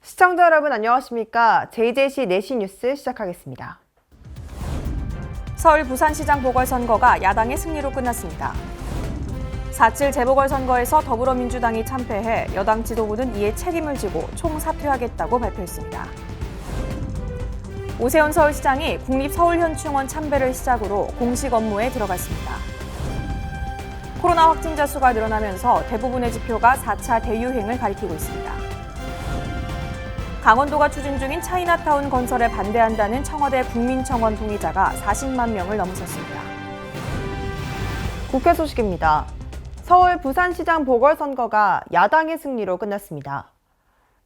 시청자 여러분 안녕하십니까? JJC 4시 뉴스 시작하겠습니다. 서울 부산시장 보궐선거가 야당의 승리로 끝났습니다. 4.7 재보궐선거에서 더불어민주당이 참패해 여당 지도부는 이에 책임을 지고 총사퇴하겠다고 발표했습니다. 오세훈 서울시장이 국립서울현충원 참배를 시작으로 공식 업무에 들어갔습니다. 코로나 확진자 수가 늘어나면서 대부분의 지표가 4차 대유행을 가리키고 있습니다. 강원도가 추진 중인 차이나타운 건설에 반대한다는 청와대 국민청원 동의자가 40만 명을 넘어섰습니다. 국회 소식입니다. 서울 부산시장 보궐선거가 야당의 승리로 끝났습니다.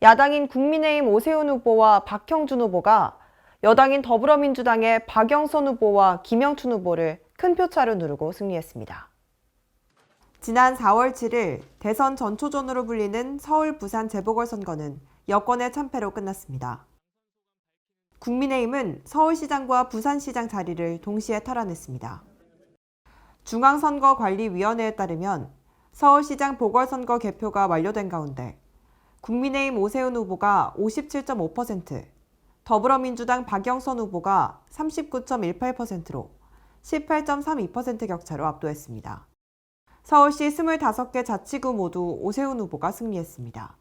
야당인 국민의힘 오세훈 후보와 박형준 후보가 여당인 더불어민주당의 박영선 후보와 김영춘 후보를 큰 표차로 누르고 승리했습니다. 지난 4월 7일 대선 전초전으로 불리는 서울 부산 재보궐선거는 여권의 참패로 끝났습니다. 국민의힘은 서울시장과 부산시장 자리를 동시에 탈환했습니다. 중앙선거관리위원회에 따르면 서울시장 보궐선거 개표가 완료된 가운데 국민의힘 오세훈 후보가 57.5%, 더불어민주당 박영선 후보가 39.18%로 18.32% 격차로 압도했습니다. 서울시 25개 자치구 모두 오세훈 후보가 승리했습니다.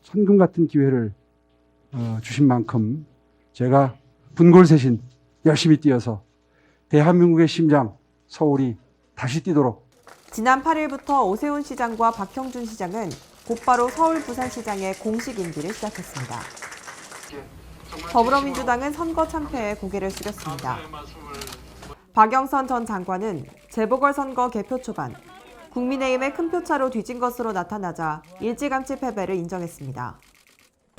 천금 같은 기회를 주신 만큼 제가 분골쇄신 열심히 뛰어서 대한민국의 심장 서울이 다시 뛰도록. 지난 8일부터 오세훈 시장과 박형준 시장은 곧바로 서울 부산시장의 공식 임기를 시작했습니다. 더불어민주당은 선거 참패에 고개를 숙였습니다. 박영선 전 장관은 재보궐선거 개표 초반 국민의힘의 큰 표차로 뒤진 것으로 나타나자 일찌감치 패배를 인정했습니다.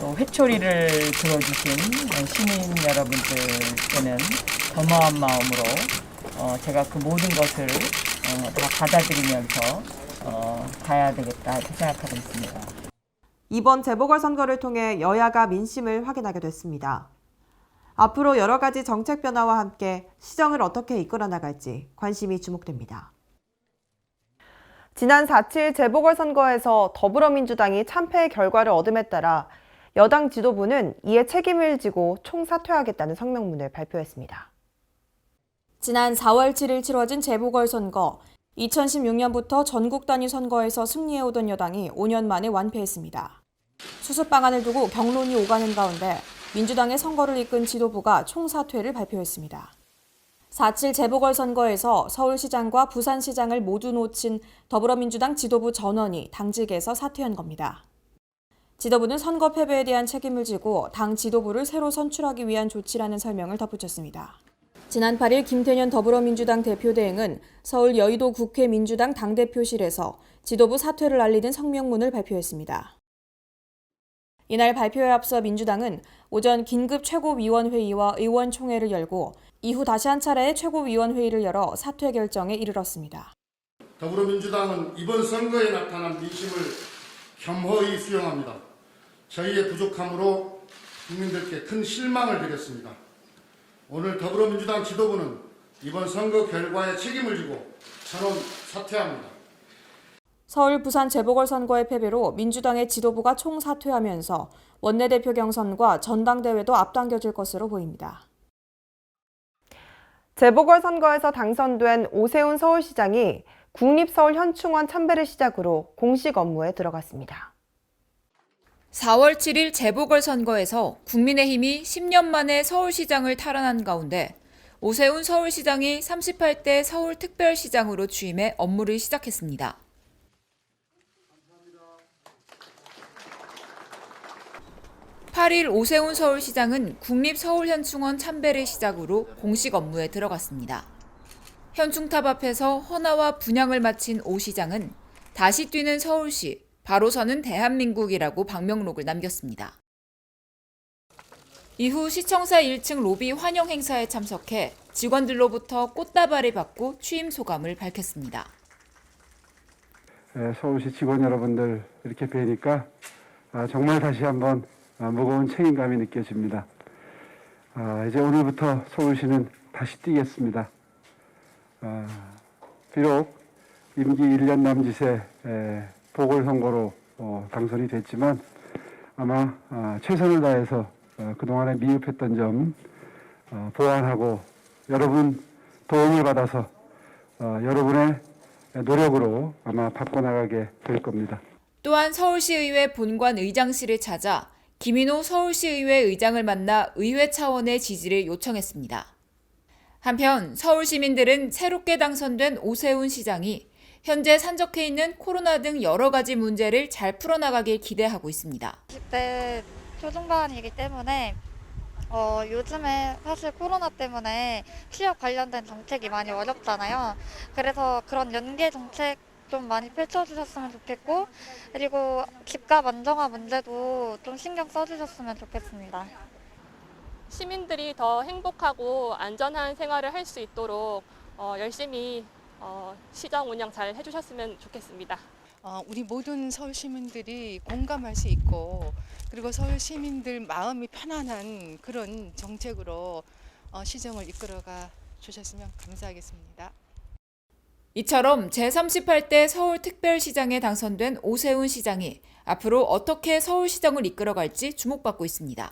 회초리를 들어주신 시민 여러분들께는 겸허한 마음으로 제가 그 모든 것을 다 받아들이면서 가야 되겠다 이렇게 생각하고 있습니다. 이번 재보궐선거를 통해 여야가 민심을 확인하게 됐습니다. 앞으로 여러 가지 정책 변화와 함께 시정을 어떻게 이끌어 나갈지 관심이 주목됩니다. 지난 4.7 재보궐선거에서 더불어민주당이 참패의 결과를 얻음에 따라 여당 지도부는 이에 책임을 지고 총사퇴하겠다는 성명문을 발표했습니다. 지난 4월 7일 치러진 재보궐선거, 2016년부터 전국 단위 선거에서 승리해오던 여당이 5년 만에 완패했습니다. 수습 방안을 두고 경론이 오가는 가운데 민주당의 선거를 이끈 지도부가 총사퇴를 발표했습니다. 4.7 재보궐선거에서 서울시장과 부산시장을 모두 놓친 더불어민주당 지도부 전원이 당직에서 사퇴한 겁니다. 지도부는 선거 패배에 대한 책임을 지고 당 지도부를 새로 선출하기 위한 조치라는 설명을 덧붙였습니다. 지난 8일 김태년 더불어민주당 대표대행은 서울 여의도 국회 민주당 당대표실에서 지도부 사퇴를 알리는 성명문을 발표했습니다. 이날 발표에 앞서 민주당은 오전 긴급 최고위원회의와 의원총회를 열고 이후 다시 한 차례의 최고위원회의를 열어 사퇴 결정에 이르렀습니다. 더불어민주당은 이번 선거에 나타난 민심을 겸허히 수용합니다. 저희의 부족함으로 국민들께 큰 실망을 드렸습니다. 오늘 더불어민주당 지도부는 이번 선거 결과에 책임을 지고 선언 사퇴합니다. 서울 부산 재보궐선거의 패배로 민주당의 지도부가 총사퇴하면서 원내대표 경선과 전당대회도 앞당겨질 것으로 보입니다. 재보궐선거에서 당선된 오세훈 서울시장이 국립서울현충원 참배를 시작으로 공식 업무에 들어갔습니다. 4월 7일 재보궐선거에서 국민의힘이 10년 만에 서울시장을 탈환한 가운데 오세훈 서울시장이 38대 서울특별시장으로 취임해 업무를 시작했습니다. 8일 오세훈 서울시장은 국립서울현충원 참배를 시작으로 공식 업무에 들어갔습니다. 현충탑 앞에서 헌화와 분향을 마친 오 시장은 다시 뛰는 서울시, 바로 서는 대한민국이라고 방명록을 남겼습니다. 이후 시청사 1층 로비 환영 행사에 참석해 직원들로부터 꽃다발을 받고 취임 소감을 밝혔습니다. 서울시 직원 여러분들 이렇게 뵈니까 정말 다시 한번 무거운 책임감이 느껴집니다. 이제 오늘부터 서울시는 다시 뛰겠습니다. 비록 임기 1년 남짓의 보궐선거로 당선이 됐지만 아마 최선을 다해서 그동안에 미흡했던 점 보완하고 여러분 도움을 받아서 여러분의 노력으로 아마 바꿔나가게 될 겁니다. 또한 서울시의회 본관 의장실을 찾아 김인호 서울시의회 의장을 만나 의회 차원의 지지를 요청했습니다. 한편 서울 시민들은 새롭게 당선된 오세훈 시장이 현재 산적해 있는 코로나 등 여러 가지 문제를 잘 풀어나가길 기대하고 있습니다. 20대 초중반이기 때문에 요즘에 사실 코로나 때문에 취업 관련된 정책이 많이 어렵잖아요. 그래서 그런 연계 정책 좀 많이 펼쳐주셨으면 좋겠고, 그리고 집값 안정화 문제도 좀 신경 써주셨으면 좋겠습니다. 시민들이 더 행복하고 안전한 생활을 할 수 있도록 열심히 시장 운영 잘 해주셨으면 좋겠습니다. 우리 모든 서울 시민들이 공감할 수 있고 그리고 서울 시민들 마음이 편안한 그런 정책으로 시정을 이끌어가 주셨으면 감사하겠습니다. 이처럼 제38대 서울특별시장에 당선된 오세훈 시장이 앞으로 어떻게 서울시정을 이끌어갈지 주목받고 있습니다.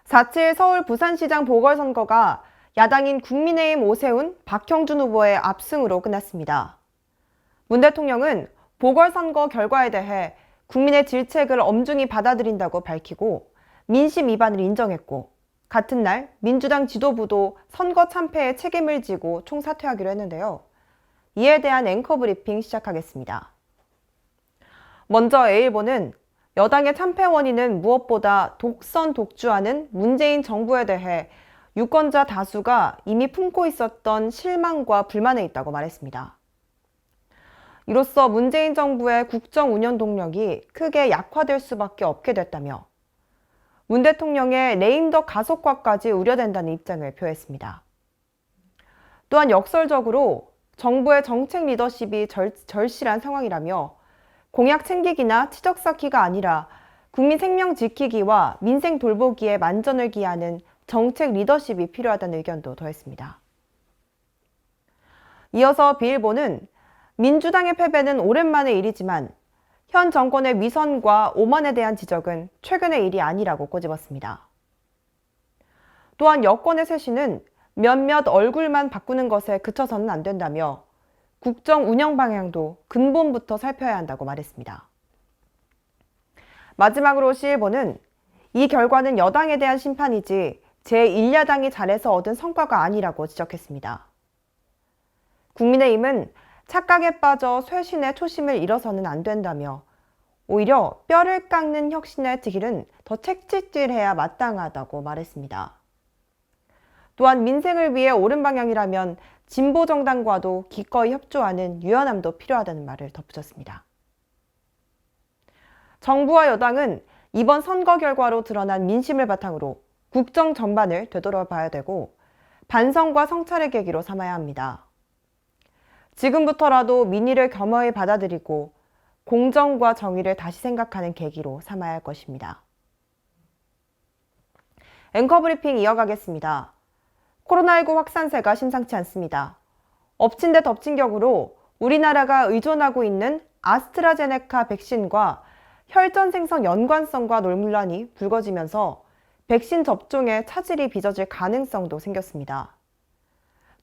(4.7) 서울 부산시장 보궐선거가 야당인 국민의힘 오세훈, 박형준 후보의 압승으로 끝났습니다. 문 대통령은 보궐선거 결과에 대해 국민의 질책을 엄중히 받아들인다고 밝히고 민심 위반을 인정했고, 같은 날 민주당 지도부도 선거 참패에 책임을 지고 총사퇴하기로 했는데요. 이에 대한 앵커 브리핑 시작하겠습니다. 먼저 A일보는 여당의 참패 원인은 무엇보다 독선 독주하는 문재인 정부에 대해 유권자 다수가 이미 품고 있었던 실망과 불만에 있다고 말했습니다. 이로써 문재인 정부의 국정 운영 동력이 크게 약화될 수밖에 없게 됐다며 문 대통령의 레임덕 가속화까지 우려된다는 입장을 표했습니다. 또한 역설적으로 정부의 정책 리더십이 절실한 상황이라며 공약 챙기기나 치적 쌓기가 아니라 국민 생명 지키기와 민생 돌보기에 만전을 기하는 정책 리더십이 필요하다는 의견도 더했습니다. 이어서 B일보는 민주당의 패배는 오랜만의 일이지만 현 정권의 위선과 오만에 대한 지적은 최근의 일이 아니라고 꼬집었습니다. 또한 여권의 쇄신은 몇몇 얼굴만 바꾸는 것에 그쳐서는 안 된다며 국정 운영 방향도 근본부터 살펴야 한다고 말했습니다. 마지막으로 C일보는 이 결과는 여당에 대한 심판이지 제1야당이 잘해서 얻은 성과가 아니라고 지적했습니다. 국민의힘은 착각에 빠져 쇄신의 초심을 잃어서는 안 된다며 오히려 뼈를 깎는 혁신의 길은 더 책찍질해야 마땅하다고 말했습니다. 또한 민생을 위해 옳은 방향이라면 진보 정당과도 기꺼이 협조하는 유연함도 필요하다는 말을 덧붙였습니다. 정부와 여당은 이번 선거 결과로 드러난 민심을 바탕으로 국정 전반을 되돌아봐야 되고 반성과 성찰의 계기로 삼아야 합니다. 지금부터라도 민의를 겸허히 받아들이고 공정과 정의를 다시 생각하는 계기로 삼아야 할 것입니다. 앵커 브리핑 이어가겠습니다. 코로나19 확산세가 심상치 않습니다. 엎친 데 덮친 격으로 우리나라가 의존하고 있는 아스트라제네카 백신과 혈전 생성 연관성과 논란이 불거지면서 백신 접종에 차질이 빚어질 가능성도 생겼습니다.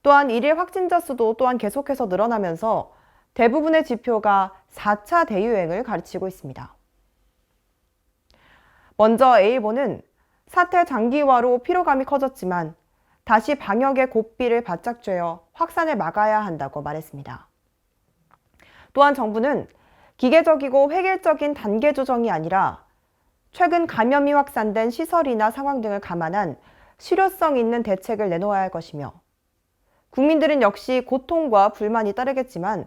또한 일일 확진자 수도 또한 계속해서 늘어나면서 대부분의 지표가 4차 대유행을 가르치고 있습니다. 먼저 A일보는 사태 장기화로 피로감이 커졌지만 다시 방역의 고삐를 바짝 쬐어 확산을 막아야 한다고 말했습니다. 또한 정부는 기계적이고 획일적인 단계 조정이 아니라 최근 감염이 확산된 시설이나 상황 등을 감안한 실효성 있는 대책을 내놓아야 할 것이며 국민들은 역시 고통과 불만이 따르겠지만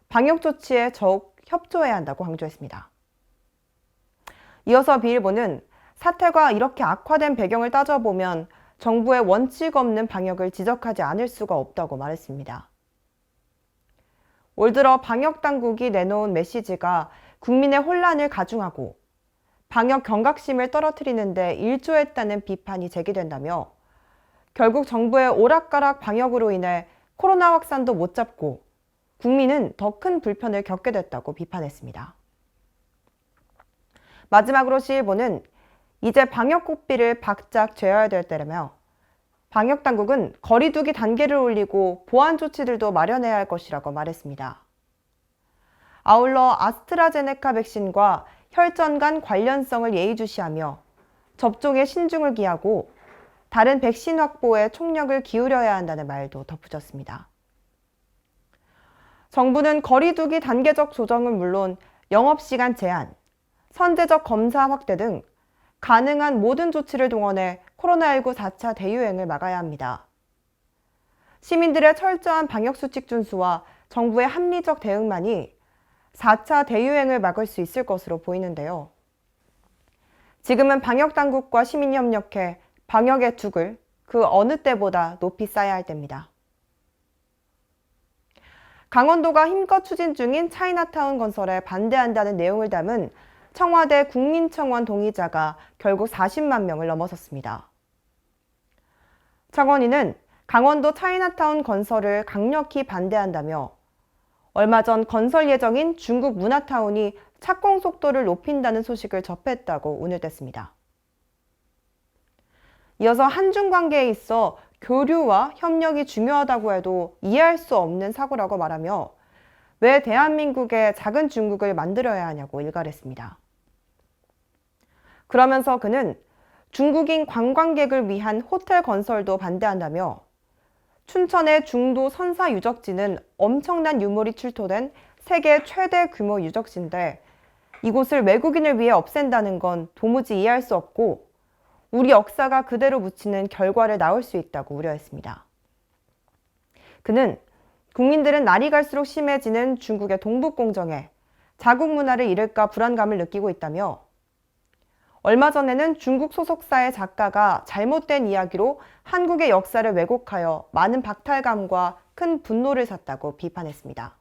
방역 조치에 더욱 협조해야 한다고 강조했습니다. 이어서 B일보는 사태가 이렇게 악화된 배경을 따져보면 정부의 원칙 없는 방역을 지적하지 않을 수가 없다고 말했습니다. 올 들어 방역 당국이 내놓은 메시지가 국민의 혼란을 가중하고 방역 경각심을 떨어뜨리는 데 일조했다는 비판이 제기된다며 결국 정부의 오락가락 방역으로 인해 코로나 확산도 못 잡고 국민은 더 큰 불편을 겪게 됐다고 비판했습니다. 마지막으로 시일보는 이제 방역 고삐를 바짝 죄어야 될 때라며 방역당국은 거리두기 단계를 올리고 보안 조치들도 마련해야 할 것이라고 말했습니다. 아울러 아스트라제네카 백신과 혈전 간 관련성을 예의주시하며 접종에 신중을 기하고 다른 백신 확보에 총력을 기울여야 한다는 말도 덧붙였습니다. 정부는 거리두기 단계적 조정은 물론 영업시간 제한, 선제적 검사 확대 등 가능한 모든 조치를 동원해 코로나19 4차 대유행을 막아야 합니다. 시민들의 철저한 방역수칙 준수와 정부의 합리적 대응만이 4차 대유행을 막을 수 있을 것으로 보이는데요. 지금은 방역당국과 시민이 협력해 방역의 둑을 그 어느 때보다 높이 쌓아야 할 때입니다. 강원도가 힘껏 추진 중인 차이나타운 건설에 반대한다는 내용을 담은 청와대 국민청원 동의자가 결국 40만 명을 넘어섰습니다. 청원인은 강원도 차이나타운 건설을 강력히 반대한다며 얼마 전 건설 예정인 중국 문화타운이 착공 속도를 높인다는 소식을 접했다고 운을 뗐습니다. 이어서 한중 관계에 있어 교류와 협력이 중요하다고 해도 이해할 수 없는 사고라고 말하며 왜 대한민국에 작은 중국을 만들어야 하냐고 일갈했습니다. 그러면서 그는 중국인 관광객을 위한 호텔 건설도 반대한다며 춘천의 중도 선사 유적지는 엄청난 유물이 출토된 세계 최대 규모 유적지인데 이곳을 외국인을 위해 없앤다는 건 도무지 이해할 수 없고 우리 역사가 그대로 묻히는 결과를 낳을 수 있다고 우려했습니다. 그는 국민들은 날이 갈수록 심해지는 중국의 동북공정에 자국 문화를 잃을까 불안감을 느끼고 있다며 얼마 전에는 중국 소속사의 작가가 잘못된 이야기로 한국의 역사를 왜곡하여 많은 박탈감과 큰 분노를 샀다고 비판했습니다.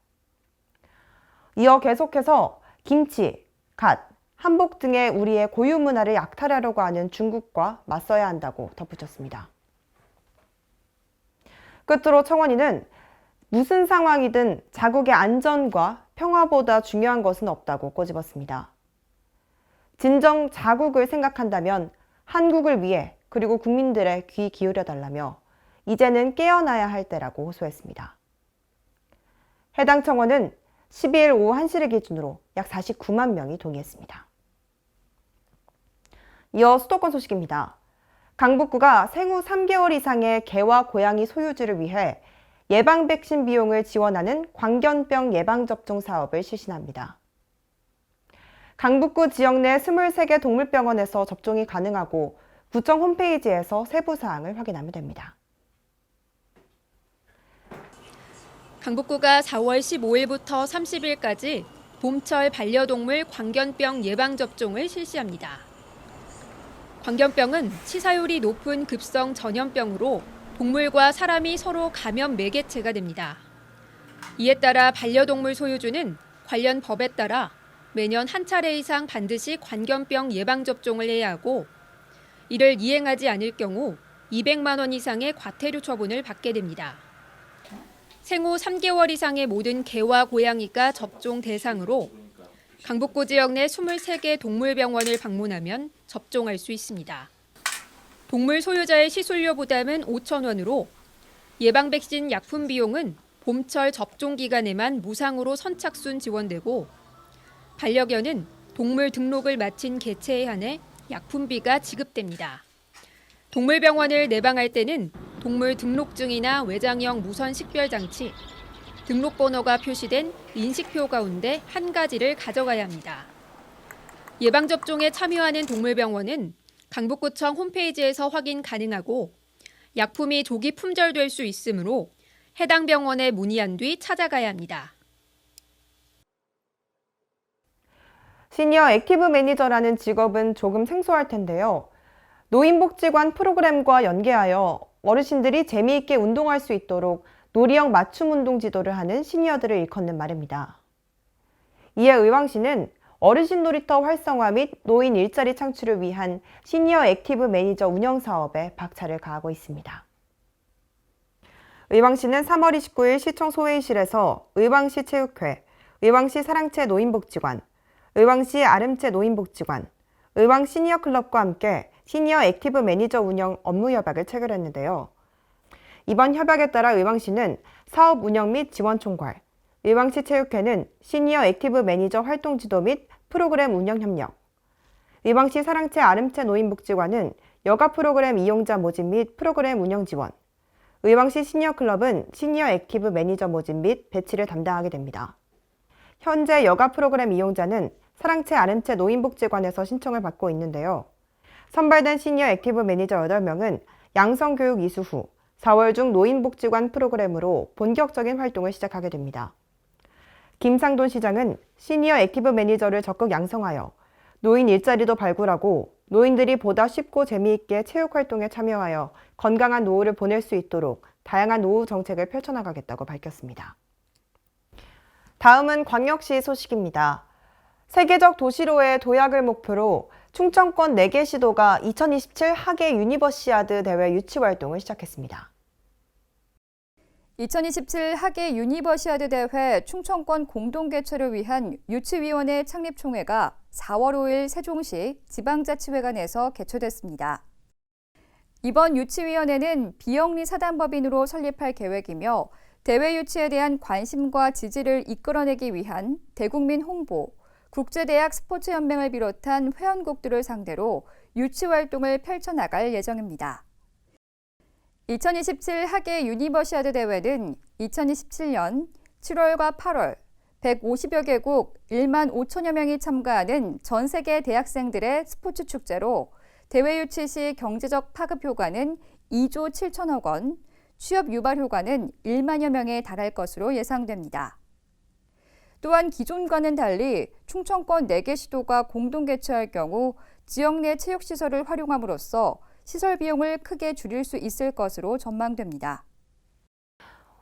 이어 계속해서 김치, 갓, 한복 등의 우리의 고유 문화를 약탈하려고 하는 중국과 맞서야 한다고 덧붙였습니다. 끝으로 청원인은 무슨 상황이든 자국의 안전과 평화보다 중요한 것은 없다고 꼬집었습니다. 진정 자국을 생각한다면 한국을 위해 그리고 국민들의 귀 기울여달라며 이제는 깨어나야 할 때라고 호소했습니다. 해당 청원은 12일 오후 1시를 기준으로 약 49만 명이 동의했습니다. 이어 수도권 소식입니다. 강북구가 생후 3개월 이상의 개와 고양이 소유주를 위해 예방 백신 비용을 지원하는 광견병 예방접종 사업을 실시합니다. 강북구 지역 내 23개 동물병원에서 접종이 가능하고 구청 홈페이지에서 세부 사항을 확인하면 됩니다. 강북구가 4월 15일부터 30일까지 봄철 반려동물 광견병 예방접종을 실시합니다. 광견병은 치사율이 높은 급성 전염병으로 동물과 사람이 서로 감염 매개체가 됩니다. 이에 따라 반려동물 소유주는 관련 법에 따라 매년 한 차례 이상 반드시 광견병 예방접종을 해야 하고 이를 이행하지 않을 경우 200만 원 이상의 과태료 처분을 받게 됩니다. 생후 3개월 이상의 모든 개와 고양이가 접종 대상으로 강북구 지역 내 23개 동물병원을 방문하면 접종할 수 있습니다. 동물 소유자의 시술료 부담은 5,000원으로 예방 백신 약품 비용은 봄철 접종 기간에만 무상으로 선착순 지원되고 반려견은 동물 등록을 마친 개체에 한해 약품비가 지급됩니다. 동물병원을 내방할 때는 동물 등록증이나 외장형 무선 식별장치, 등록번호가 표시된 인식표 가운데 한 가지를 가져가야 합니다. 예방접종에 참여하는 동물병원은 강북구청 홈페이지에서 확인 가능하고 약품이 조기 품절될 수 있으므로 해당 병원에 문의한 뒤 찾아가야 합니다. 시니어 액티브 매니저라는 직업은 조금 생소할 텐데요. 노인복지관 프로그램과 연계하여 어르신들이 재미있게 운동할 수 있도록 놀이형 맞춤 운동 지도를 하는 시니어들을 일컫는 말입니다. 이에 의왕시는 어르신 놀이터 활성화 및 노인 일자리 창출을 위한 시니어 액티브 매니저 운영 사업에 박차를 가하고 있습니다. 의왕시는 3월 29일 시청 소회의실에서 의왕시 체육회, 의왕시 사랑채 노인복지관, 의왕시 아름채 노인복지관, 의왕 시니어 클럽과 함께 시니어 액티브 매니저 운영 업무 협약을 체결했는데요. 이번 협약에 따라 의왕시는 사업 운영 및 지원 총괄, 의왕시 체육회는 시니어 액티브 매니저 활동 지도 및 프로그램 운영 협력, 의왕시 사랑채 아름채 노인복지관은 여가 프로그램 이용자 모집 및 프로그램 운영 지원, 의왕시 시니어 클럽은 시니어 액티브 매니저 모집 및 배치를 담당하게 됩니다. 현재 여가 프로그램 이용자는 사랑채 아름채 노인복지관에서 신청을 받고 있는데요. 선발된 시니어 액티브 매니저 8명은 양성교육 이수 후 4월 중 노인복지관 프로그램으로 본격적인 활동을 시작하게 됩니다. 김상돈 시장은 시니어 액티브 매니저를 적극 양성하여 노인 일자리도 발굴하고 노인들이 보다 쉽고 재미있게 체육활동에 참여하여 건강한 노후를 보낼 수 있도록 다양한 노후 정책을 펼쳐나가겠다고 밝혔습니다. 다음은 광역시 소식입니다. 세계적 도시로의 도약을 목표로 충청권 4개 시도가 2027 하계 유니버시아드 대회 유치 활동을 시작했습니다. 2027 하계 유니버시아드 대회 충청권 공동 개최를 위한 유치위원회 창립총회가 4월 5일 세종시 지방자치회관에서 개최됐습니다. 이번 유치위원회는 비영리 사단법인으로 설립할 계획이며 대회 유치에 대한 관심과 지지를 이끌어내기 위한 대국민 홍보, 국제대학 스포츠연맹을 비롯한 회원국들을 상대로 유치 활동을 펼쳐나갈 예정입니다. 2027 하계 유니버시아드 대회는 2027년 7월과 8월 150여 개국 1만 5천여 명이 참가하는 전 세계 대학생들의 스포츠 축제로 대회 유치 시 경제적 파급 효과는 2조 7천억 원, 취업 유발 효과는 1만여 명에 달할 것으로 예상됩니다. 또한 기존과는 달리 충청권 4개 시도가 공동 개최할 경우 지역 내 체육시설을 활용함으로써 시설 비용을 크게 줄일 수 있을 것으로 전망됩니다.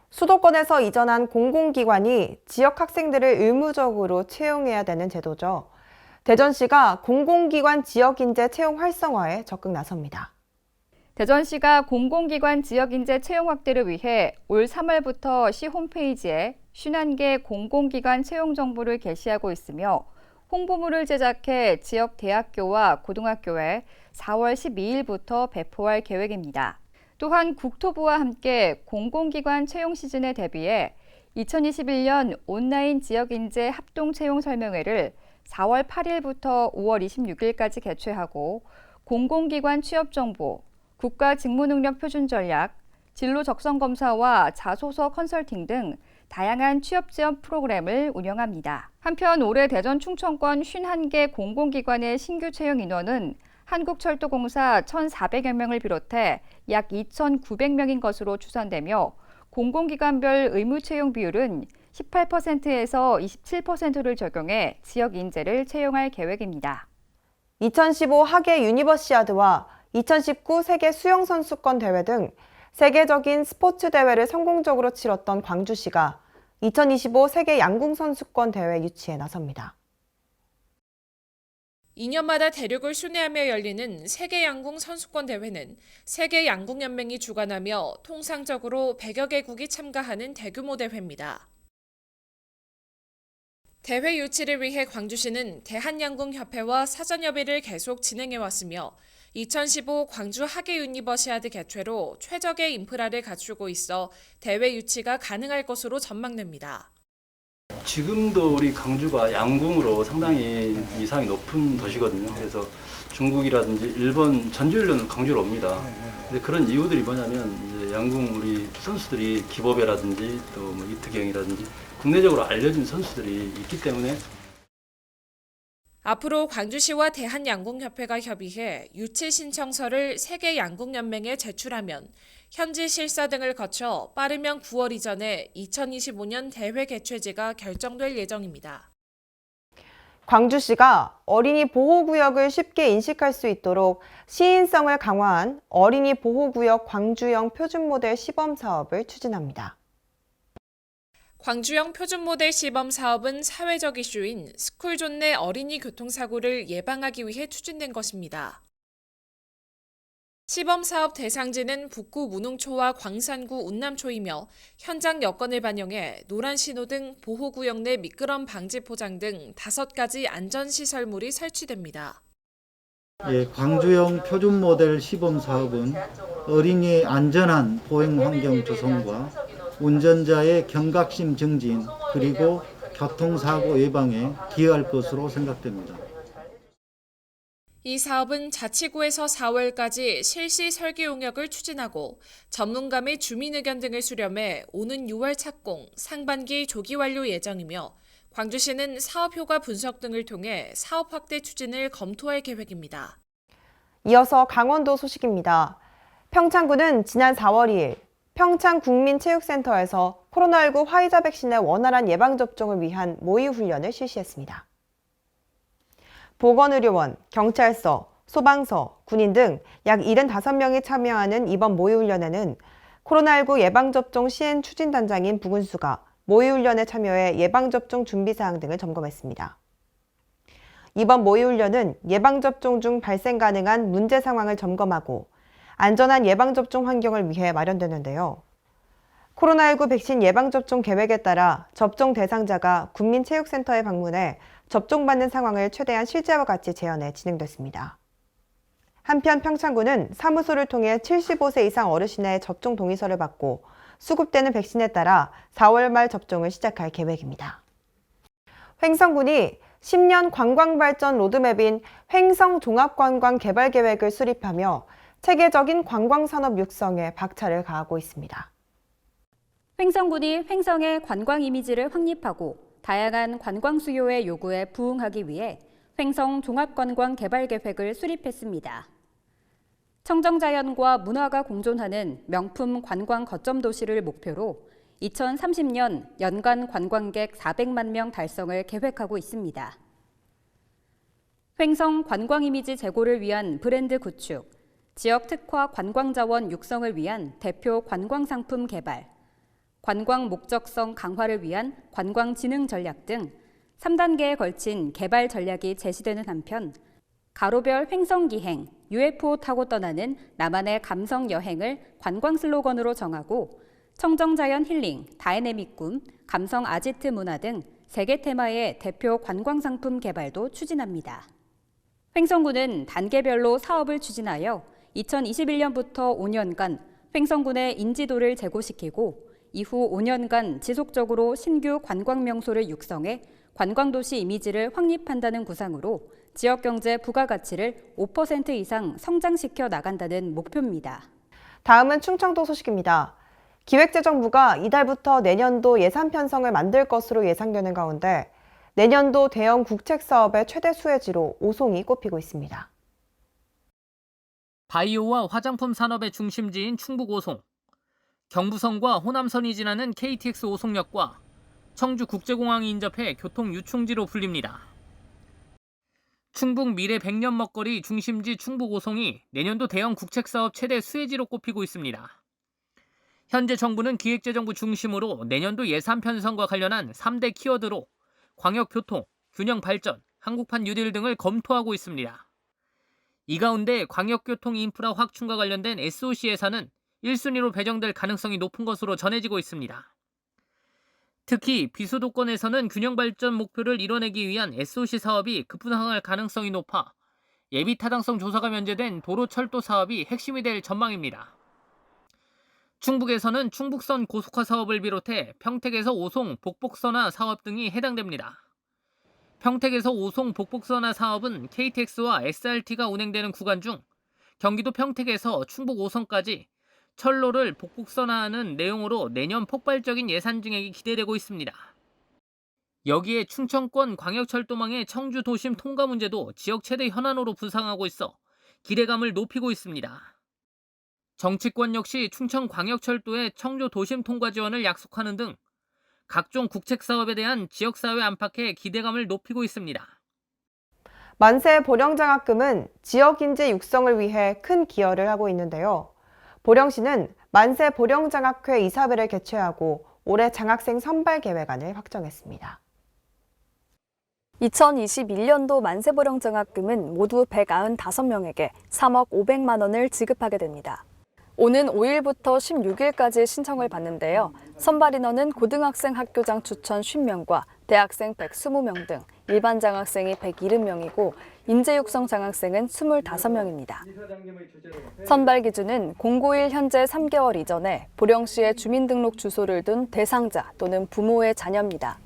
수도권에서 이전한 공공기관이 지역 학생들을 의무적으로 채용해야 되는 제도죠. 대전시가 공공기관 지역인재 채용 활성화에 적극 나섭니다. 대전시가 공공기관 지역인재 채용 확대를 위해 올 3월부터 시 홈페이지에 51개 공공기관 채용 정보를 게시하고 있으며 홍보물을 제작해 지역 대학교와 고등학교에 4월 12일부터 배포할 계획입니다. 또한 국토부와 함께 공공기관 채용 시즌에 대비해 2021년 온라인 지역인재 합동채용 설명회를 4월 8일부터 5월 26일까지 개최하고 공공기관 취업정보, 국가직무능력 표준 전략, 진로 적성 검사와 자소서 컨설팅 등 다양한 취업 지원 프로그램을 운영합니다. 한편 올해 대전 충청권 51개 공공기관의 신규 채용 인원은 한국철도공사 1,400여 명을 비롯해 약 2,900명인 것으로 추산되며 공공기관별 의무 채용 비율은 18%에서 27%를 적용해 지역 인재를 채용할 계획입니다. 2015 하계 유니버시아드와 2019 세계 수영선수권 대회 등 세계적인 스포츠 대회를 성공적으로 치렀던 광주시가 2025 세계 양궁선수권 대회 유치에 나섭니다. 2년마다 대륙을 순회하며 열리는 세계 양궁 선수권 대회는 세계 양궁 연맹이 주관하며 통상적으로 100여 개국이 참가하는 대규모 대회입니다. 대회 유치를 위해 광주시는 대한양궁협회와 사전협의를 계속 진행해 왔으며 2015 광주 하계 유니버시아드 개최로 최적의 인프라를 갖추고 있어 대회 유치가 가능할 것으로 전망됩니다. 지금도 우리 광주가 양궁으로 상당히 이상이 높은 도시거든요. 그래서 중국이라든지 일본 전지훈련을 광주로 옵니다. 근데 그런 이유들이 뭐냐면 이제 양궁 우리 선수들이 기법이라든지 또 뭐 이특경이라든지 국내적으로 알려진 선수들이 있기 때문에 앞으로 광주시와 대한양궁협회가 협의해 유치 신청서를 세계양궁연맹에 제출하면 현지 실사 등을 거쳐 빠르면 9월 이전에 2025년 대회 개최지가 결정될 예정입니다. 광주시가 어린이 보호구역을 쉽게 인식할 수 있도록 시인성을 강화한 어린이 보호구역 광주형 표준 모델 시범 사업을 추진합니다. 광주형 표준 모델 시범 사업은 사회적 이슈인 스쿨존 내 어린이 교통사고를 예방하기 위해 추진된 것입니다. 시범 사업 대상지는 북구 문흥초와 광산구 운남초이며 현장 여건을 반영해 노란 신호등, 보호구역 내 미끄럼 방지 포장 등 5가지 안전시설물이 설치됩니다. 광주형 표준 모델 시범 사업은 어린이의 안전한 보행 환경 조성과 운전자의 경각심 증진 그리고 교통사고 예방에 기여할 것으로 생각됩니다. 이 사업은 자치구에서 4월까지 실시 설계 용역을 추진하고 전문가 및 주민 의견 등을 수렴해 오는 6월 착공, 상반기 조기 완료 예정이며 광주시는 사업 효과 분석 등을 통해 사업 확대 추진을 검토할 계획입니다. 이어서 강원도 소식입니다. 평창군은 지난 4월 2일 평창국민체육센터에서 코로나19 화이자 백신의 원활한 예방접종을 위한 모의훈련을 실시했습니다. 보건의료원, 경찰서, 소방서, 군인 등 약 75명이 참여하는 이번 모의훈련에는 코로나19 예방접종 시행 추진단장인 부군수가 모의훈련에 참여해 예방접종 준비사항 등을 점검했습니다. 이번 모의훈련은 예방접종 중 발생 가능한 문제 상황을 점검하고 안전한 예방접종 환경을 위해 마련되는데요. 코로나19 백신 예방접종 계획에 따라 접종 대상자가 국민체육센터에 방문해 접종받는 상황을 최대한 실제와 같이 재현해 진행됐습니다. 한편 평창군은 사무소를 통해 75세 이상 어르신의 접종 동의서를 받고 수급되는 백신에 따라 4월 말 접종을 시작할 계획입니다. 횡성군이 10년 관광발전 로드맵인 횡성종합관광개발계획을 수립하며 체계적인 관광산업 육성에 박차를 가하고 있습니다. 횡성군이 횡성의 관광 이미지를 확립하고 다양한 관광 수요의 요구에 부응하기 위해 횡성 종합관광개발계획을 수립했습니다. 청정자연과 문화가 공존하는 명품 관광 거점 도시를 목표로 2030년 연간 관광객 400만 명 달성을 계획하고 있습니다. 횡성 관광 이미지 제고를 위한 브랜드 구축, 지역 특화 관광 자원 육성을 위한 대표 관광 상품 개발, 관광 목적성 강화를 위한 관광 진흥 전략 등 3단계에 걸친 개발 전략이 제시되는 한편 가로별 횡성 기행, UFO 타고 떠나는 나만의 감성 여행을 관광 슬로건으로 정하고 청정자연 힐링, 다이내믹 꿈, 감성 아지트 문화 등 3개 테마의 대표 관광 상품 개발도 추진합니다. 횡성군은 단계별로 사업을 추진하여 2021년부터 5년간 횡성군의 인지도를 제고시키고 이후 5년간 지속적으로 신규 관광 명소를 육성해 관광도시 이미지를 확립한다는 구상으로 지역경제 부가가치를 5% 이상 성장시켜 나간다는 목표입니다. 다음은 충청도 소식입니다. 기획재정부가 이달부터 내년도 예산 편성을 만들 것으로 예상되는 가운데 내년도 대형 국책사업의 최대 수혜지로 오송이 꼽히고 있습니다. 바이오와 화장품 산업의 중심지인 충북 오송, 경부선과 호남선이 지나는 KTX 오송역과 청주 국제공항이 인접해 교통 유충지로 불립니다. 충북 미래 100년 먹거리 중심지 충북 오송이 내년도 대형 국책사업 최대 수혜지로 꼽히고 있습니다. 현재 정부는 기획재정부 중심으로 내년도 예산 편성과 관련한 3대 키워드로 광역교통, 균형발전, 한국판 뉴딜 등을 검토하고 있습니다. 이 가운데 광역교통 인프라 확충과 관련된 SOC 예산은 1순위로 배정될 가능성이 높은 것으로 전해지고 있습니다. 특히 비수도권에서는 균형발전 목표를 이뤄내기 위한 SOC 사업이 급부상할 가능성이 높아 예비타당성 조사가 면제된 도로철도 사업이 핵심이 될 전망입니다. 충북에서는 충북선 고속화 사업을 비롯해 평택에서 오송 복복선화 사업 등이 해당됩니다. 평택에서 오송 복복선화 사업은 KTX와 SRT가 운행되는 구간 중 경기도 평택에서 충북 오송까지 철로를 복복선화하는 내용으로 내년 폭발적인 예산 증액이 기대되고 있습니다. 여기에 충청권 광역철도망의 청주 도심 통과 문제도 지역 최대 현안으로 부상하고 있어 기대감을 높이고 있습니다. 정치권 역시 충청광역철도의 청주 도심 통과 지원을 약속하는 등 각종 국책사업에 대한 지역사회 안팎에 기대감을 높이고 있습니다. 만세 보령장학금은 지역인재 육성을 위해 큰 기여를 하고 있는데요. 보령시는 만세 보령장학회 이사회를 개최하고 올해 장학생 선발 계획안을 확정했습니다. 2021년도 만세보령 장학금은 모두 195명에게 3억 500만 원을 지급하게 됩니다. 오는 5일부터 16일까지 신청을 받는데요. 선발 인원은 고등학생 학교장 추천 50명과 대학생 120명 등 일반 장학생이 170명이고 인재 육성 장학생은 25명입니다. 선발 기준은 공고일 현재 3개월 이전에 보령시에 주민등록 주소를 둔 대상자 또는 부모의 자녀입니다.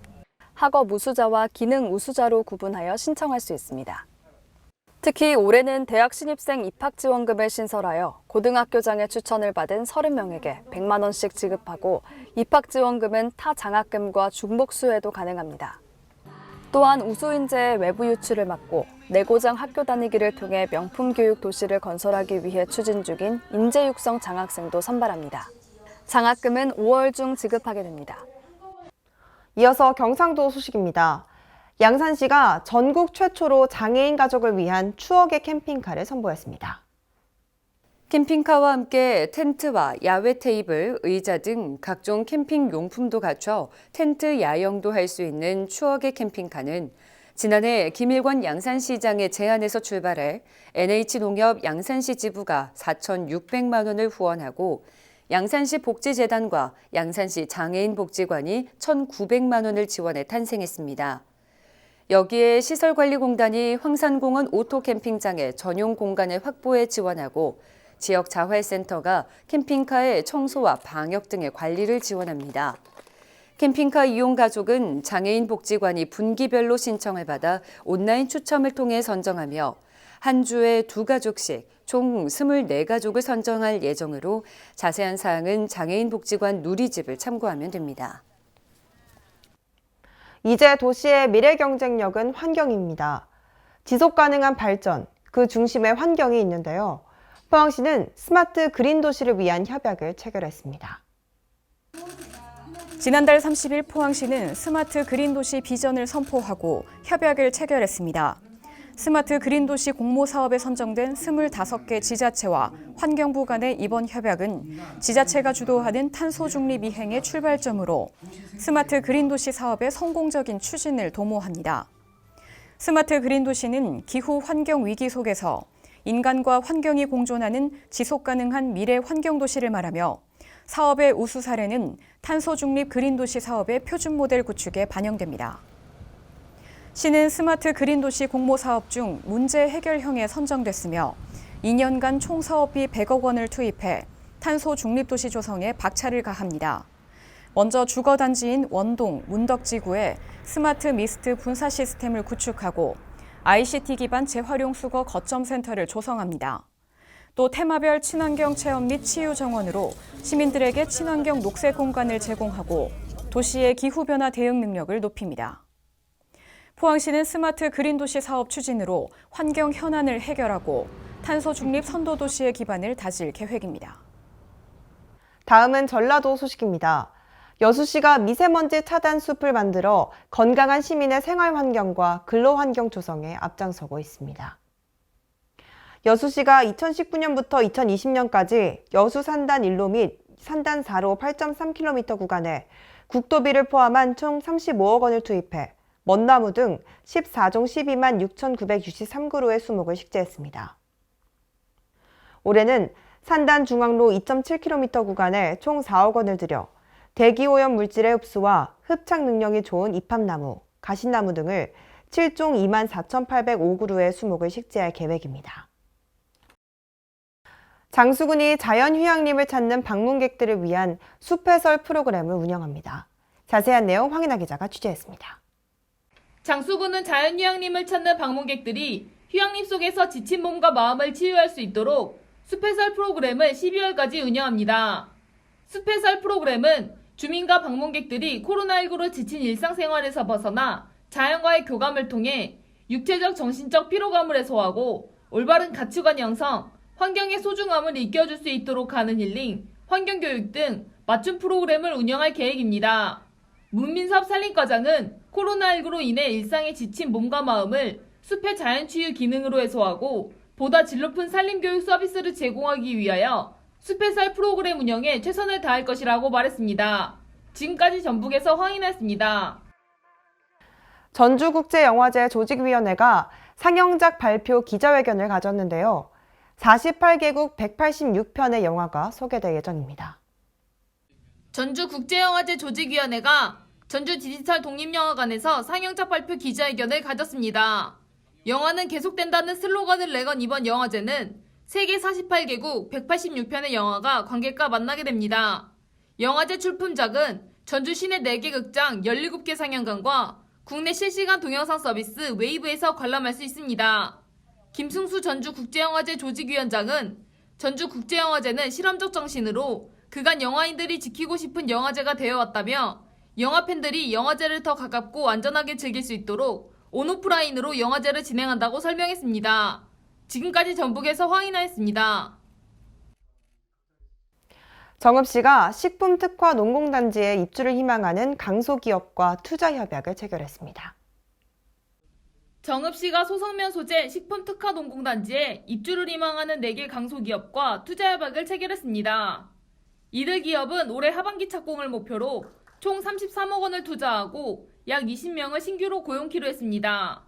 학업 우수자와 기능 우수자로 구분하여 신청할 수 있습니다. 특히 올해는 대학 신입생 입학지원금을 신설하여 고등학교장의 추천을 받은 30명에게 100만 원씩 지급하고 입학지원금은 타 장학금과 중복수혜도 가능합니다. 또한 우수인재의 외부 유출을 막고 내고장 학교 다니기를 통해 명품교육 도시를 건설하기 위해 추진 중인 인재육성 장학생도 선발합니다. 장학금은 5월 중 지급하게 됩니다. 이어서 경상도 소식입니다. 양산시가 전국 최초로 장애인 가족을 위한 추억의 캠핑카를 선보였습니다. 캠핑카와 함께 텐트와 야외 테이블, 의자 등 각종 캠핑 용품도 갖춰 텐트 야영도 할 수 있는 추억의 캠핑카는 지난해 김일권 양산시장의 제안에서 출발해 NH농협 양산시 지부가 4,600만 원을 후원하고 양산시 복지재단과 양산시 장애인복지관이 1,900만 원을 지원해 탄생했습니다. 여기에 시설관리공단이 황산공원 오토캠핑장의 전용 공간을 확보해 지원하고 지역 자활센터가 캠핑카의 청소와 방역 등의 관리를 지원합니다. 캠핑카 이용 가족은 장애인 복지관이 분기별로 신청을 받아 온라인 추첨을 통해 선정하며 한 주에 2가족씩 총 24가족을 선정할 예정으로 자세한 사항은 장애인 복지관 누리집을 참고하면 됩니다. 이제 도시의 미래 경쟁력은 환경입니다. 지속 가능한 발전, 그 중심에 환경이 있는데요. 포항시는 스마트 그린 도시를 위한 협약을 체결했습니다. 지난달 30일 포항시는 스마트 그린 도시 비전을 선포하고 협약을 체결했습니다. 스마트 그린 도시 공모 사업에 선정된 25개 지자체와 환경부 간의 이번 협약은 지자체가 주도하는 탄소 중립 이행의 출발점으로 스마트 그린 도시 사업의 성공적인 추진을 도모합니다. 스마트 그린 도시는 기후 환경 위기 속에서 인간과 환경이 공존하는 지속 가능한 미래 환경 도시를 말하며 사업의 우수 사례는 탄소 중립 그린 도시 사업의 표준 모델 구축에 반영됩니다. 시는 스마트 그린 도시 공모 사업 중 문제 해결형에 선정됐으며 2년간 총 사업비 100억 원을 투입해 탄소 중립 도시 조성에 박차를 가합니다. 먼저 주거 단지인 원동, 문덕지구에 스마트 미스트 분사 시스템을 구축하고 ICT 기반 재활용 수거 거점 센터를 조성합니다. 또 테마별 친환경 체험 및 치유 정원으로 시민들에게 친환경 녹색 공간을 제공하고 도시의 기후변화 대응 능력을 높입니다. 포항시는 스마트 그린 도시 사업 추진으로 환경 현안을 해결하고 탄소 중립 선도 도시의 기반을 다질 계획입니다. 다음은 전라도 소식입니다. 여수시가 미세먼지 차단 숲을 만들어 건강한 시민의 생활 환경과 근로 환경 조성에 앞장서고 있습니다. 여수시가 2019년부터 2020년까지 여수 산단 1로 및 산단 4로 8.3km 구간에 국도비를 포함한 총 35억 원을 투입해 먼나무 등 14종 12만 6,963그루의 수목을 식재했습니다. 올해는 산단 중앙로 2.7km 구간에 총 4억 원을 들여 대기오염 물질의 흡수와 흡착 능력이 좋은 이팝나무, 가시나무 등을 7종 2만 4,805그루의 수목을 식재할 계획입니다. 장수군이 자연휴양림을 찾는 방문객들을 위한 숲해설 프로그램을 운영합니다. 자세한 내용 황인아 기자가 취재했습니다. 장수군은 자연휴양림을 찾는 방문객들이 휴양림 속에서 지친 몸과 마음을 치유할 수 있도록 숲해설 프로그램을 12월까지 운영합니다. 숲해설 프로그램은 주민과 방문객들이 코로나19로 지친 일상생활에서 벗어나 자연과의 교감을 통해 육체적, 정신적 피로감을 해소하고 올바른 가치관 형성, 환경의 소중함을 느껴줄 수 있도록 하는 힐링, 환경교육 등 맞춤 프로그램을 운영할 계획입니다. 문민섭 산림과장은 코로나19로 인해 일상에 지친 몸과 마음을 숲의 자연치유 기능으로 해소하고 보다 질 높은 산림교육 서비스를 제공하기 위하여 숲해설 프로그램 운영에 최선을 다할 것이라고 말했습니다. 지금까지 전북에서 황인아였습니다. 전주국제영화제 조직위원회가 상영작 발표 기자회견을 가졌는데요. 48개국 186편의 영화가 소개될 예정입니다. 전주국제영화제 조직위원회가 전주 디지털 독립영화관에서 상영작 발표 기자회견을 가졌습니다. 영화는 계속된다는 슬로건을 내건 이번 영화제는 세계 48개국 186편의 영화가 관객과 만나게 됩니다. 영화제 출품작은 전주 시내 4개 극장 17개 상영관과 국내 실시간 동영상 서비스 웨이브에서 관람할 수 있습니다. 김승수 전주국제영화제 조직위원장은 전주국제영화제는 실험적 정신으로 그간 영화인들이 지키고 싶은 영화제가 되어왔다며 영화 팬들이 영화제를 더 가깝고 안전하게 즐길 수 있도록 온오프라인으로 영화제를 진행한다고 설명했습니다. 지금까지 전북에서 황인아였습니다. 정읍시가 식품특화 농공단지에 입주를 희망하는 강소기업과 투자협약을 체결했습니다. 정읍시가 소성면 소재 식품특화농공단지에 입주를 희망하는 4개 강소기업과 투자협약을 체결했습니다. 이들 기업은 올해 하반기 착공을 목표로 총 33억 원을 투자하고 약 20명을 신규로 고용키로 했습니다.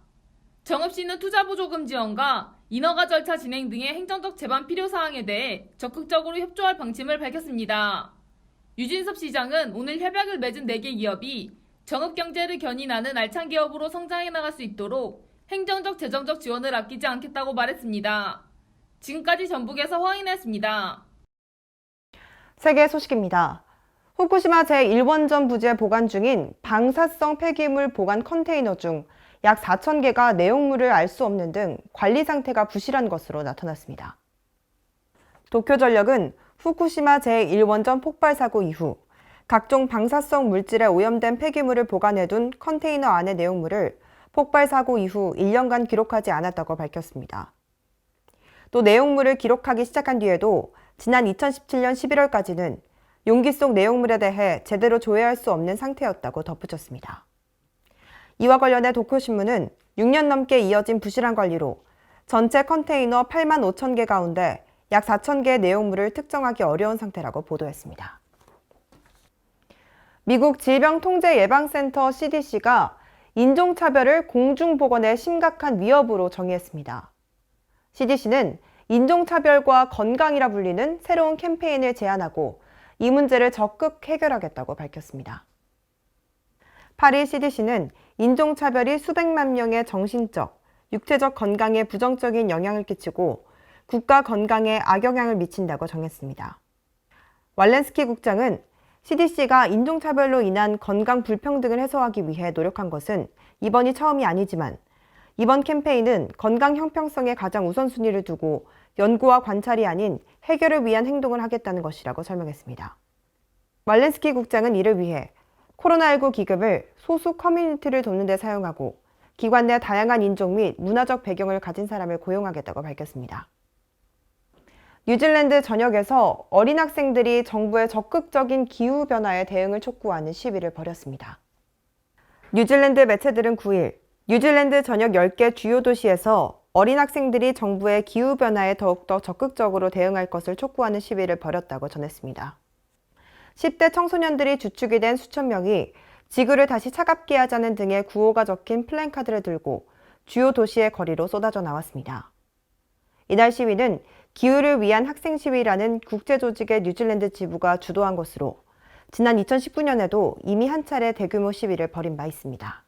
정읍시는 투자보조금 지원과 인허가 절차 진행 등의 행정적 제반 필요사항에 대해 적극적으로 협조할 방침을 밝혔습니다. 유진섭 시장은 오늘 협약을 맺은 4개 기업이 정읍경제를 견인하는 알찬 기업으로 성장해 나갈 수 있도록 행정적 재정적 지원을 아끼지 않겠다고 말했습니다. 지금까지 전북에서 황인아였습니다. 세계 소식입니다. 후쿠시마 제1원전 부지에 보관 중인 방사성 폐기물 보관 컨테이너 중 약 4,000개가 내용물을 알 수 없는 등 관리 상태가 부실한 것으로 나타났습니다. 도쿄전력은 후쿠시마 제1원전 폭발 사고 이후 각종 방사성 물질에 오염된 폐기물을 보관해둔 컨테이너 안의 내용물을 폭발 사고 이후 1년간 기록하지 않았다고 밝혔습니다. 또 내용물을 기록하기 시작한 뒤에도 지난 2017년 11월까지는 용기 속 내용물에 대해 제대로 조회할 수 없는 상태였다고 덧붙였습니다. 이와 관련해 도쿄신문은 6년 넘게 이어진 부실한 관리로 전체 컨테이너 8만 5천 개 가운데 약 4천 개의 내용물을 특정하기 어려운 상태라고 보도했습니다. 미국 질병통제예방센터 CDC가 인종차별을 공중보건의 심각한 위협으로 정의했습니다. CDC는 인종차별과 건강이라 불리는 새로운 캠페인을 제안하고 이 문제를 적극 해결하겠다고 밝혔습니다. 8일 CDC는 인종차별이 수백만 명의 정신적, 육체적 건강에 부정적인 영향을 끼치고 국가 건강에 악영향을 미친다고 정했습니다. 왈렌스키 국장은 CDC가 인종차별로 인한 건강 불평등을 해소하기 위해 노력한 것은 이번이 처음이 아니지만 이번 캠페인은 건강 형평성에 가장 우선순위를 두고 연구와 관찰이 아닌 해결을 위한 행동을 하겠다는 것이라고 설명했습니다. 왈렌스키 국장은 이를 위해 코로나19 기금을 소수 커뮤니티를 돕는 데 사용하고 기관 내 다양한 인종 및 문화적 배경을 가진 사람을 고용하겠다고 밝혔습니다. 뉴질랜드 전역에서 어린 학생들이 정부의 적극적인 기후변화에 대응을 촉구하는 시위를 벌였습니다. 뉴질랜드 매체들은 9일 뉴질랜드 전역 10개 주요 도시에서 어린 학생들이 정부의 기후변화에 더욱더 적극적으로 대응할 것을 촉구하는 시위를 벌였다고 전했습니다. 10대 청소년들이 주축이 된 수천 명이 지구를 다시 차갑게 하자는 등의 구호가 적힌 플랜카드를 들고 주요 도시의 거리로 쏟아져 나왔습니다. 이날 시위는 기후를 위한 학생 시위라는 국제조직의 뉴질랜드 지부가 주도한 것으로 지난 2019년에도 이미 한 차례 대규모 시위를 벌인 바 있습니다.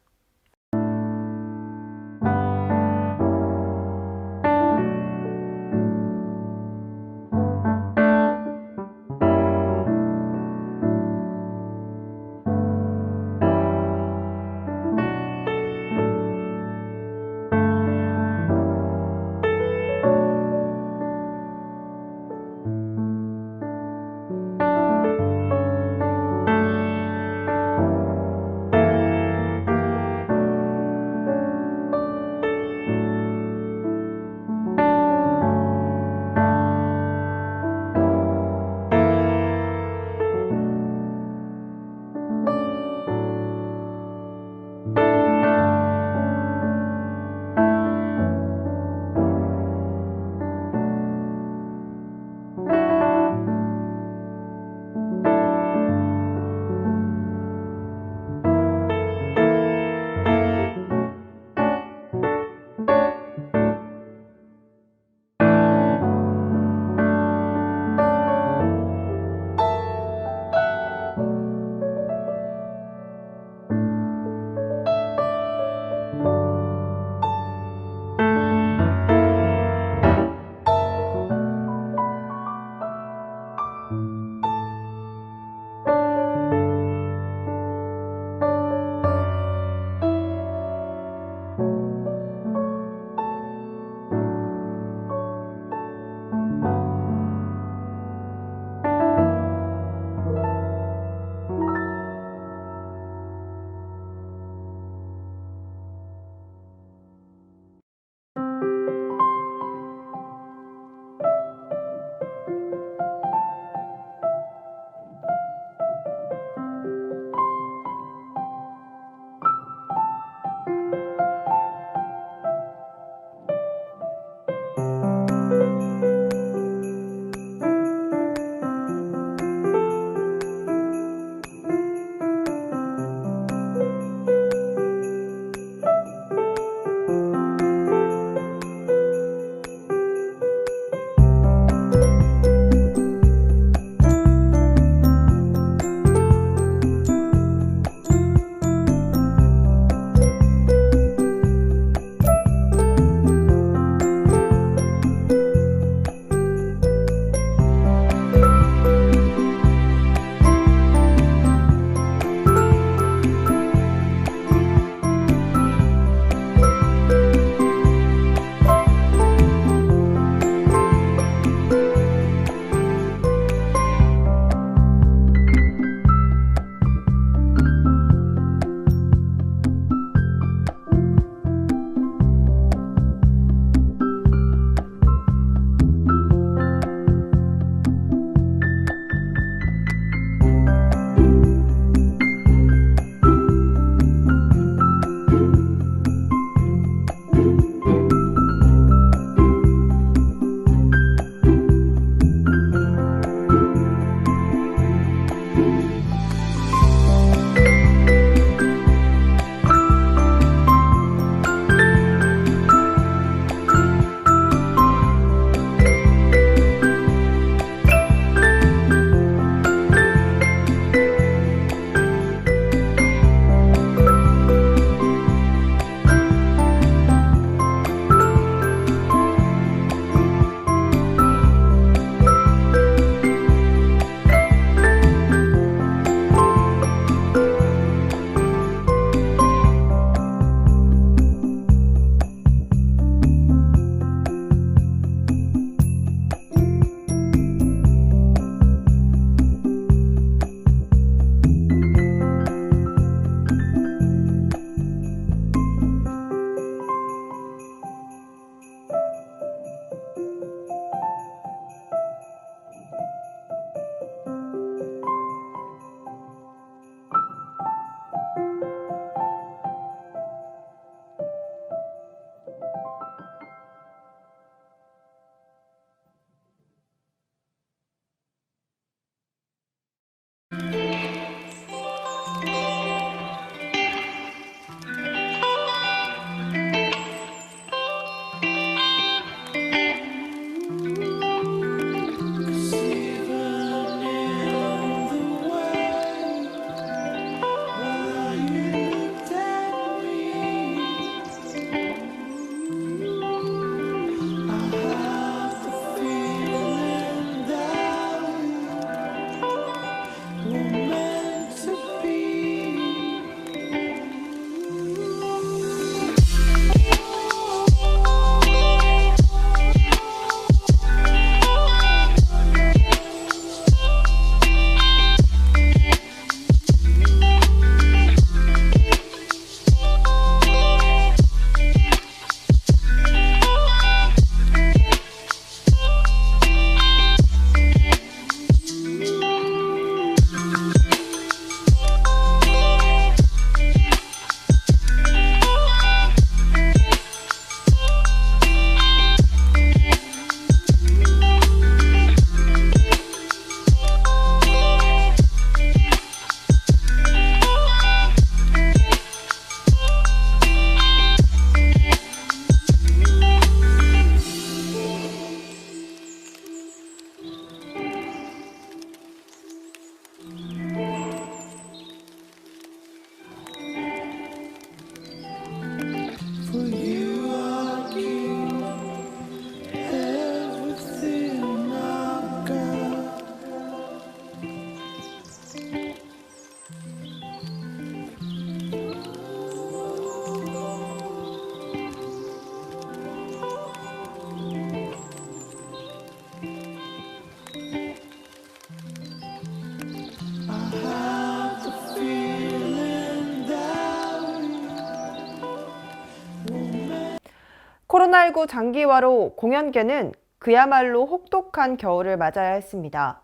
코로나19 장기화로 공연계는 그야말로 혹독한 겨울을 맞아야 했습니다.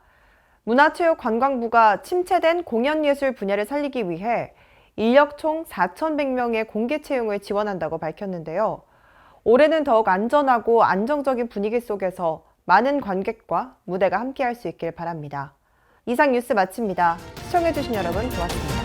문화체육관광부가 침체된 공연예술 분야를 살리기 위해 인력 총 4,100명의 공개 채용을 지원한다고 밝혔는데요. 올해는 더욱 안전하고 안정적인 분위기 속에서 많은 관객과 무대가 함께할 수 있길 바랍니다. 이상 뉴스 마칩니다. 시청해주신 여러분 고맙습니다.